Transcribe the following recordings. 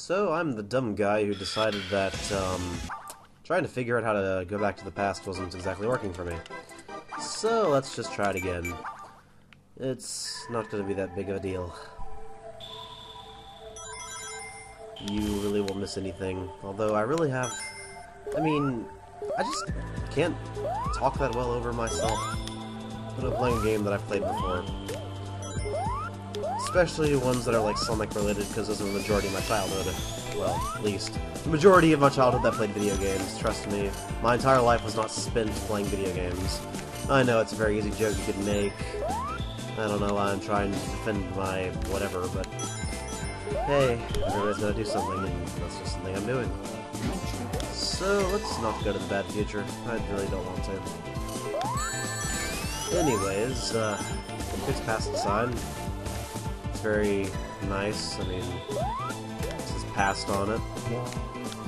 So I'm the dumb guy who decided that trying to figure out how to go back to the past wasn't exactly working for me. So let's just try it again. It's not going to be that big of a deal. You really won't miss anything. Although I really have... I mean, I just can't talk that well over myself when I'm playing a game that I've played before. Especially ones that are like Sonic related, because those are the majority of my childhood. Well, at least. The majority of my childhood that played video games, trust me. My entire life was not spent playing video games. I know it's a very easy joke you could make. I don't know why I'm trying to defend my whatever, but hey, everybody's gotta do something, and that's just something I'm doing. So, let's not go to the bad future. I really don't want to. Anyways, it's past the sign. It's very nice. I mean, it says past on it.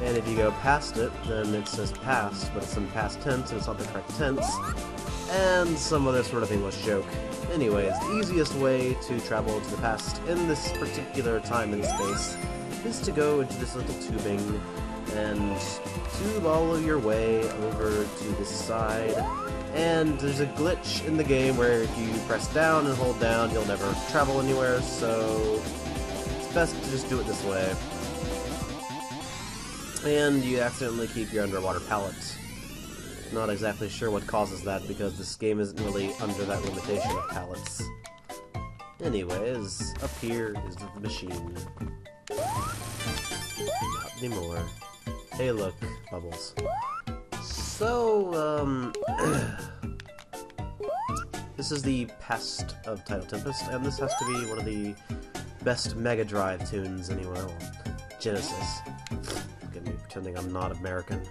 And if you go past it, then it says past, but it's in past tense, and it's not the correct tense. And some other sort of English joke. Anyways, the easiest way to travel to the past in this particular time and space is to go into this little tubing and tube all of your way over to this side. And there's a glitch in the game where if you press down and hold down, you'll never travel anywhere, so it's best to just do it this way. And you accidentally keep your underwater pallet. Not exactly sure what causes that, because this game isn't really under that limitation of pallets. Anyways, up here is the machine. Not anymore. Hey look, bubbles. So, this is the past of Tidal Tempest, and this has to be one of the best Mega Drive tunes anywhere. Well, Genesis. Look at me pretending I'm not American.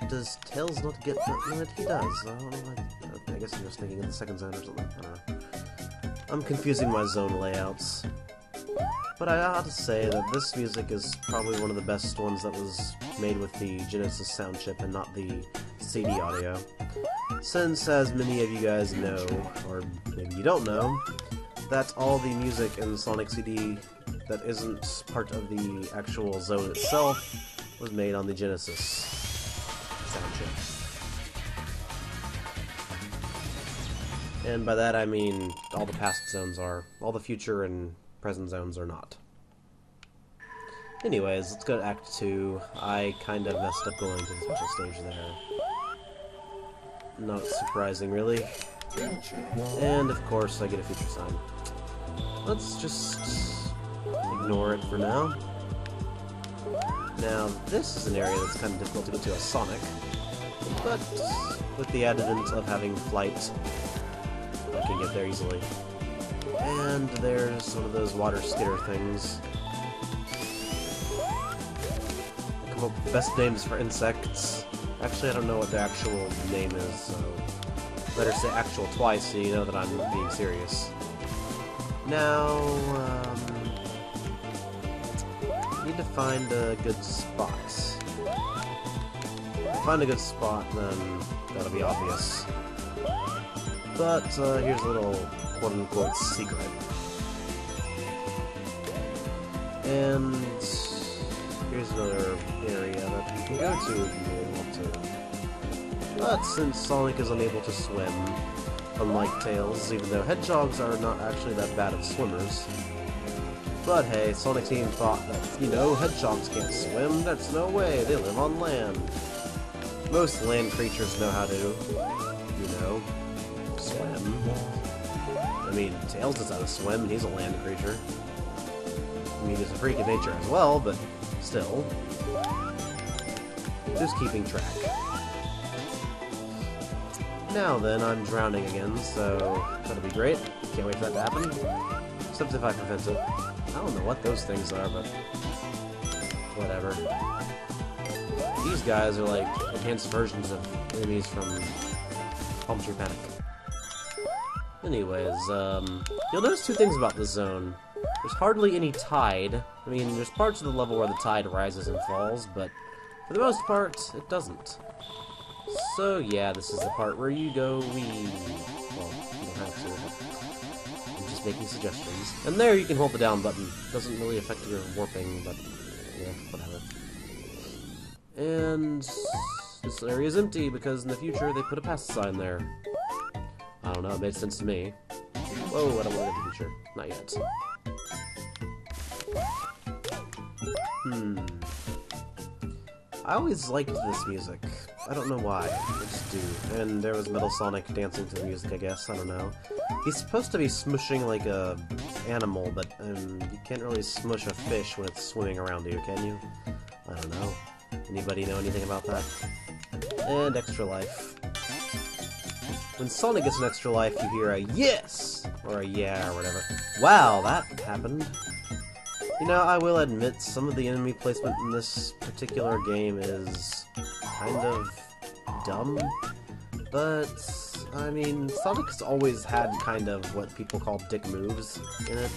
Does Tails not get that? No, he does. I guess he was thinking of the second zone or something. I don't know. I'm confusing my zone layouts. But I ought to say that this music is probably one of the best ones that was made with the Genesis sound chip and not the CD audio. Since, as many of you guys know, or maybe you don't know, that all the music in Sonic CD that isn't part of the actual zone itself was made on the Genesis sound chip. And by that I mean all the past zones are. All the future and present zones are not. Anyways, let's go to Act 2. I kind of messed up going to the special stage there. Not surprising, really. And of course I get a future sign. Let's just ignore it for now. Now, this is an area that's kind of difficult to get to as Sonic, but with the advent of having flight, I can get there easily. And there's one of those water skitter things. I come up with the best names for insects. Actually, I don't know what the actual name is, so better say actual twice so you know that I'm being serious. Now, need to find a good spot. If I find a good spot, then that'll be obvious. But here's a little quote-unquote secret. And here's another area that you can go to if you really want to. But since Sonic is unable to swim, unlike Tails, even though hedgehogs are not actually that bad of swimmers. But hey, Sonic Team thought that, you know, hedgehogs can't swim, that's no way, they live on land. Most land creatures know how to, you know, swim. I mean, Tails knows how to swim, and he's a land creature. I mean, he's a freak of nature as well, but still. Just keeping track. Now then, I'm drowning again, so that'll be great. Can't wait for that to happen. Except if I prevent it. I don't know what those things are, but whatever. These guys are like enhanced versions of enemies from Palm Tree Panic. Anyways, you'll notice two things about this zone. There's hardly any tide. I mean, there's parts of the level where the tide rises and falls, but for the most part, it doesn't. So yeah, this is the part where you go wee. Well, you don't have to, but I'm just just making suggestions. And there you can hold the down button. Doesn't really affect your warping, but yeah, whatever. And this area is empty because in the future they put a pass sign there. I don't know, it made sense to me. Whoa, I don't want to go to the future. Not yet. I always liked this music. I don't know why. I just do. And there was Metal Sonic dancing to the music, I guess. I don't know. He's supposed to be smushing like a animal, but you can't really smush a fish when it's swimming around you, can you? I don't know. Anybody know anything about that? And extra life. When Sonic gets an extra life, you hear a yes! Or a yeah, or whatever. Wow, that happened. You know, I will admit, some of the enemy placement in this particular game is kind of dumb, but, I mean, Sonic's always had kind of what people call dick moves in it,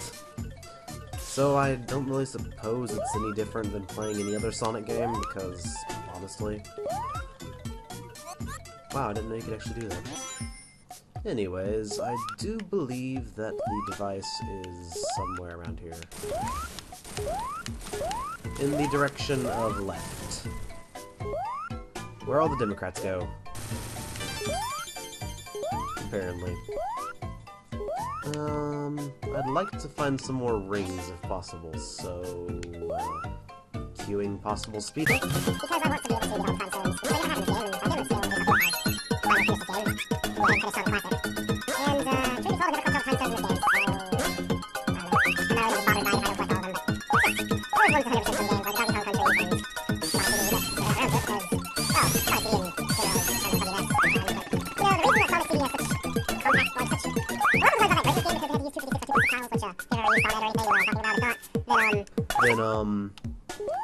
so I don't really suppose it's any different than playing any other Sonic game, because, honestly... Wow, I didn't know you could actually do that. Anyways, I do believe that the device is somewhere around here. In the direction of left. Where all the Democrats go. Apparently. I'd like to find some more rings if possible, so... queuing possible speed. Because I want to be able to do the consoles. We're gonna have the game, I've never seen a couple of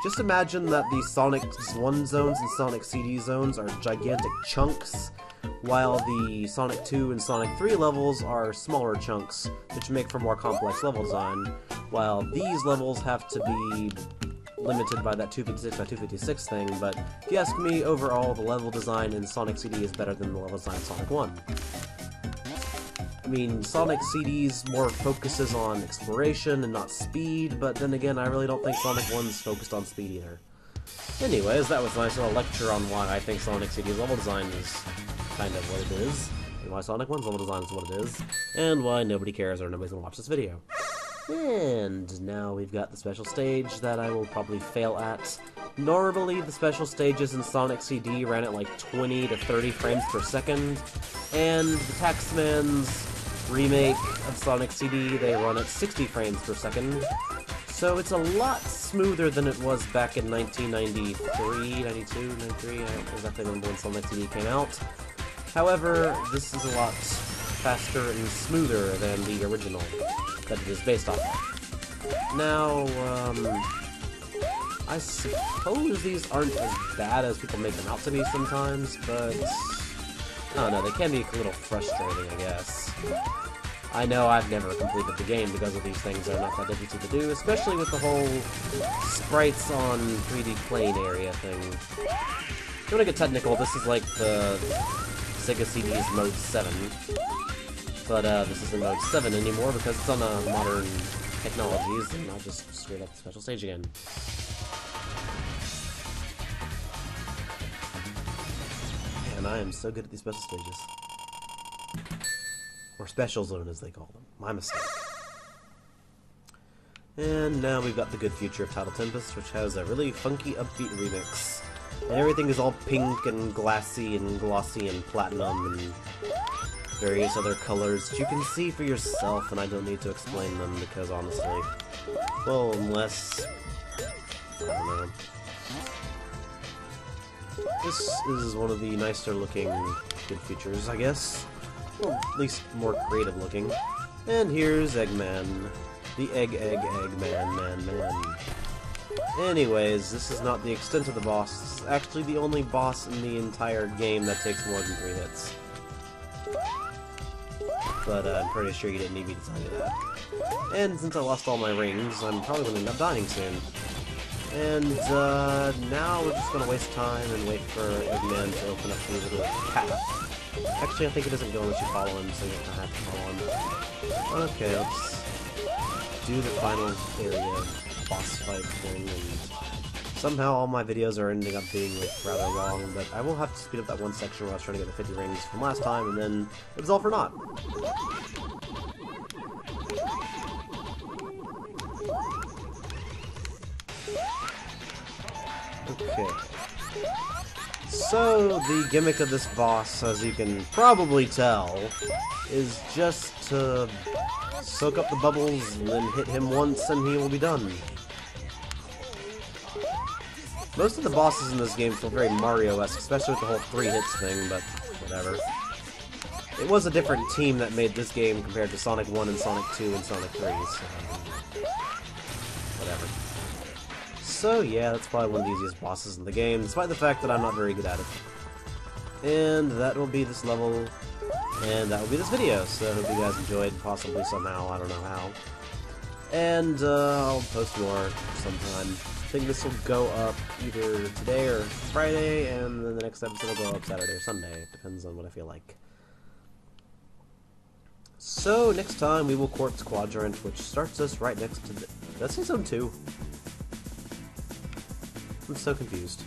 just imagine that the Sonic 1 zones and Sonic CD zones are gigantic chunks, while the Sonic 2 and Sonic 3 levels are smaller chunks, which make for more complex level design, while these levels have to be limited by that 256 by 256 thing, but if you ask me, overall, the level design in Sonic CD is better than the level design in Sonic 1. I mean, Sonic CD's more focuses on exploration and not speed, but then again, I really don't think Sonic 1's focused on speed either. Anyways, that was a nice little lecture on why I think Sonic CD's level design is kind of what it is, and why Sonic 1's level design is what it is, and why nobody cares or nobody's gonna watch this video. And now we've got the special stage that I will probably fail at. Normally, the special stages in Sonic CD ran at like 20 to 30 frames per second, and the Taxman's remake of Sonic CD, they run at 60 frames per second. So it's a lot smoother than it was back in 1993, 92, 93, I don't exactly remember when Sonic CD came out. However, this is a lot faster and smoother than the original that it is based off of. Now, I suppose these aren't as bad as people make them out to be sometimes, but I don't know, they can be a little frustrating, I guess. I know I've never completed the game because of these things. They're not that difficult to do, especially with the whole sprites on 3D plane area thing. If you want to get technical, this is like the Sega CD's Mode 7. But this isn't Mode 7 anymore because it's on modern technologies and not just straight up the special stage again. And I am so good at these special stages. Or Special Zone, as they call them. My mistake. And now we've got the good future of Tidal Tempest, which has a really funky, upbeat remix. And everything is all pink and glassy and glossy and platinum and various other colors that you can see for yourself, and I don't need to explain them because, honestly, well, unless... I don't know. This is one of the nicer looking good features, I guess. Well, at least more creative looking. And here's Eggman. The man. Anyways, this is not the extent of the boss. This is actually the only boss in the entire game that takes more than 3 hits. But I'm pretty sure you didn't need me to tell you that. And since I lost all my rings, I'm probably going to end up dying soon. And now we're just going to waste time and wait for Eggman to open up the little path. Actually, I think it doesn't go unless you follow him, so you don't have to follow him. Okay, let's do the final area boss fight thing, and somehow all my videos are ending up being like rather long, but I will have to speed up that one section where I was trying to get the 50 rings from last time, and then it was all for naught. Okay. So, the gimmick of this boss, as you can probably tell, is just to soak up the bubbles and then hit him once and he will be done. Most of the bosses in this game feel very Mario-esque, especially with the whole 3 hits thing, but whatever. It was a different team that made this game compared to Sonic 1 and Sonic 2 and Sonic 3, so whatever. So yeah, that's probably one of the easiest bosses in the game, despite the fact that I'm not very good at it. And that will be this level, and that will be this video, so I hope you guys enjoyed, possibly somehow, I don't know how. And I'll post more sometime. I think this will go up either today or Friday, and then the next episode will go up Saturday or Sunday, depends on what I feel like. So next time we will Quartz Quadrant, which starts us right next to the... Did I say Zone 2? I'm so confused.